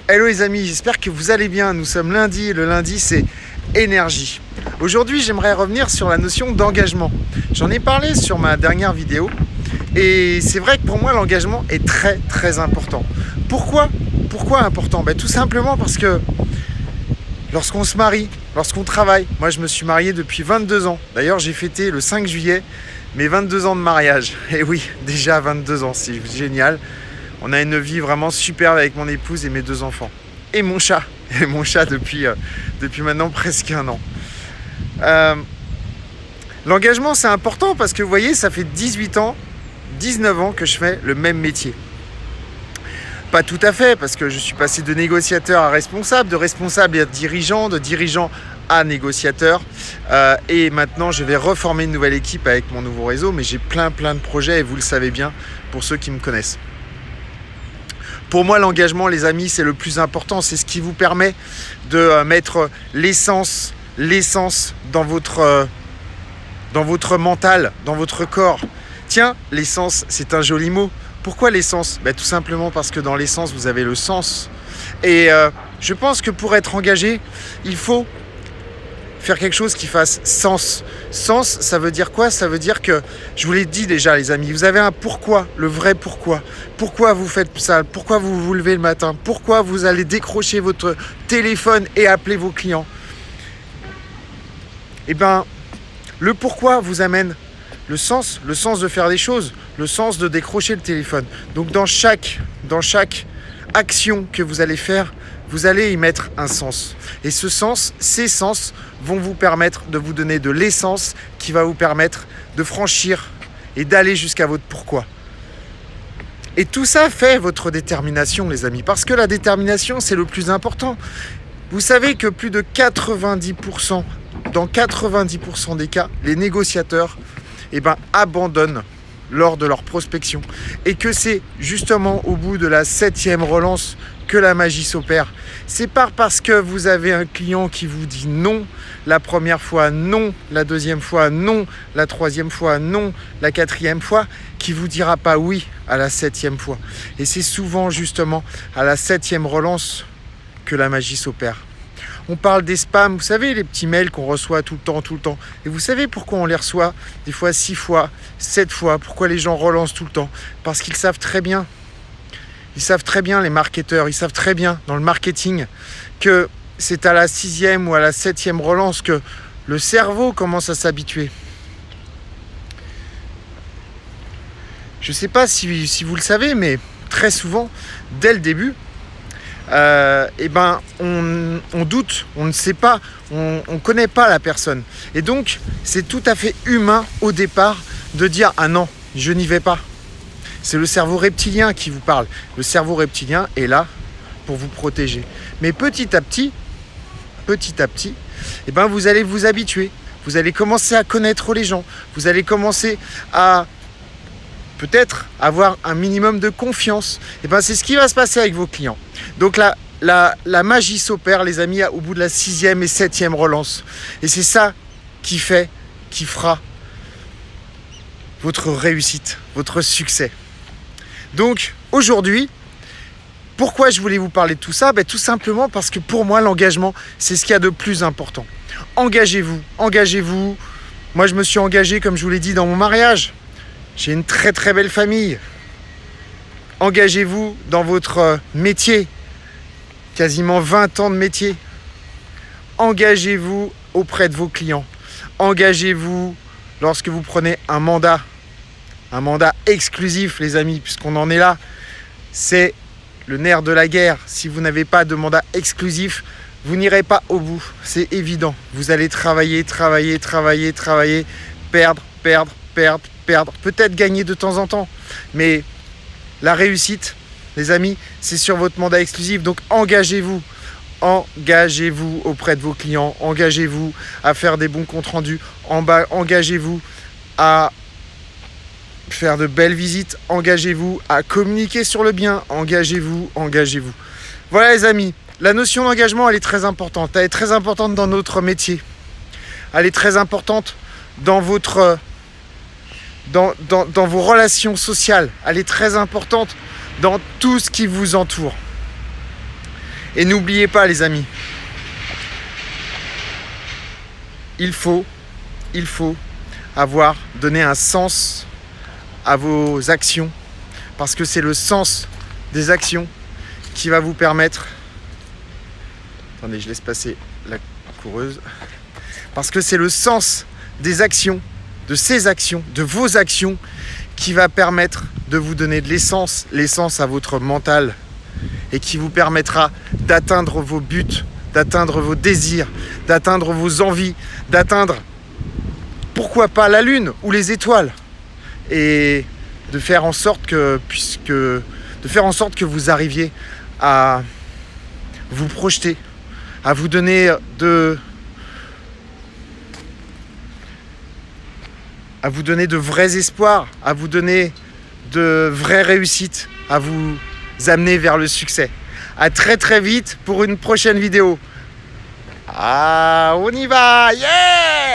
Hello les amis, j'espère que vous allez bien. Nous sommes lundi et le lundi c'est énergie. Aujourd'hui j'aimerais revenir sur la notion d'engagement. J'en ai parlé sur ma dernière vidéo et c'est vrai que pour moi l'engagement est très important. Pourquoi important? Tout simplement parce que lorsqu'on se marie, lorsqu'on travaille, moi je me suis marié depuis 22 ans. D'ailleurs j'ai fêté le 5 juillet mes 22 ans de mariage. Et oui, déjà 22 ans, c'est génial. On a une vie vraiment superbe avec mon épouse et mes 2 enfants. Et mon chat. Et mon chat depuis maintenant presque 1 an. L'engagement, c'est important parce que vous voyez, ça fait 18 ans, 19 ans que je fais le même métier. Pas tout à fait, parce que je suis passé de négociateur à responsable, de responsable à dirigeant, de dirigeant à négociateur. Et maintenant, je vais reformer une nouvelle équipe avec mon nouveau réseau, mais j'ai plein de projets et vous le savez bien pour ceux qui me connaissent. Pour moi, l'engagement, les amis, c'est le plus important. C'est ce qui vous permet de mettre l'essence dans votre mental, dans votre corps. Tiens, l'essence, c'est un joli mot. Pourquoi l'essence? Tout simplement parce que dans l'essence, vous avez le sens. Et je pense que pour être engagé, il faut faire quelque chose qui fasse sens. Sens, ça veut dire quoi? Ça veut dire que, je vous l'ai dit déjà les amis, vous avez un pourquoi, le vrai pourquoi. Pourquoi vous faites ça? Pourquoi vous vous levez le matin? Pourquoi vous allez décrocher votre téléphone et appeler vos clients? Le pourquoi vous amène le sens de faire des choses, le sens de décrocher le téléphone. Donc dans chaque action que vous allez faire, vous allez y mettre un sens. Et ce sens, ces sens vont vous permettre de vous donner de l'essence qui va vous permettre de franchir et d'aller jusqu'à votre pourquoi. Et tout ça fait votre détermination, les amis. Parce que la détermination, c'est le plus important. Vous savez que plus de 90%, dans 90% des cas, les négociateurs abandonnent lors de leur prospection. Et que c'est justement au bout de la 7e relance que la magie s'opère. C'est pas parce que vous avez un client qui vous dit non la première fois, non la deuxième fois, non la troisième fois, non la 4e fois, qui vous dira pas oui à la 7e fois. Et c'est souvent justement à la 7e relance que la magie s'opère. On parle des spams, vous savez, les petits mails qu'on reçoit tout le temps. Et vous savez pourquoi on les reçoit des fois 6 fois, 7 fois, pourquoi les gens relancent tout le temps? Parce qu'ils savent très bien, les marketeurs, ils savent très bien dans le marketing que c'est à la 6e ou à la 7e relance que le cerveau commence à s'habituer. Je ne sais pas si vous le savez, mais très souvent, dès le début, on doute, on ne sait pas, on ne connaît pas la personne. Et donc, c'est tout à fait humain au départ de dire « Ah non, je n'y vais pas ». C'est le cerveau reptilien qui vous parle. Le cerveau reptilien est là pour vous protéger. Mais petit à petit, vous allez vous habituer. Vous allez commencer à connaître les gens. Vous allez commencer à peut-être avoir un minimum de confiance. C'est ce qui va se passer avec vos clients. Donc la magie s'opère, les amis, au bout de la 6e et 7e relance. Et c'est ça qui fera votre réussite, votre succès. Donc aujourd'hui, pourquoi je voulais vous parler de tout ça? Tout simplement parce que pour moi, l'engagement, c'est ce qu'il y a de plus important. Engagez-vous. Moi, je me suis engagé, comme je vous l'ai dit, dans mon mariage. J'ai une très belle famille. Engagez-vous dans votre métier. Quasiment 20 ans de métier. Engagez-vous auprès de vos clients. Engagez-vous lorsque vous prenez un mandat exclusif, les amis, puisqu'on en est là. C'est le nerf de la guerre. Si vous n'avez pas de mandat exclusif, vous n'irez pas au bout. C'est évident. Vous allez travailler, perdre. Peut-être gagner de temps en temps. Mais la réussite, les amis, c'est sur votre mandat exclusif. Donc engagez-vous. Engagez-vous auprès de vos clients. Engagez-vous à faire des bons comptes rendus. Engagez-vous à faire de belles visites. Engagez-vous à communiquer sur le bien. Engagez-vous. Voilà les amis, la notion d'engagement, elle est très importante. Elle est très importante dans notre métier. Elle est très importante dans dans vos relations sociales. Elle est très importante dans tout ce qui vous entoure. Et n'oubliez pas les amis, il faut avoir donné un sens à vos actions, parce que c'est le sens des actions qui va vous permettre... Attendez, je laisse passer la coureuse. Parce que c'est le sens des actions, de ces actions, de vos actions, qui va permettre de vous donner de l'essence à votre mental, et qui vous permettra d'atteindre vos buts, d'atteindre vos désirs, d'atteindre vos envies, d'atteindre, pourquoi pas, la lune ou les étoiles, et de faire en sorte que, vous arriviez à vous projeter, à vous donner de vrais espoirs, à vous donner de vraies réussites, à vous amener vers le succès. À très très vite pour une prochaine vidéo. Ah, on y va, yeah!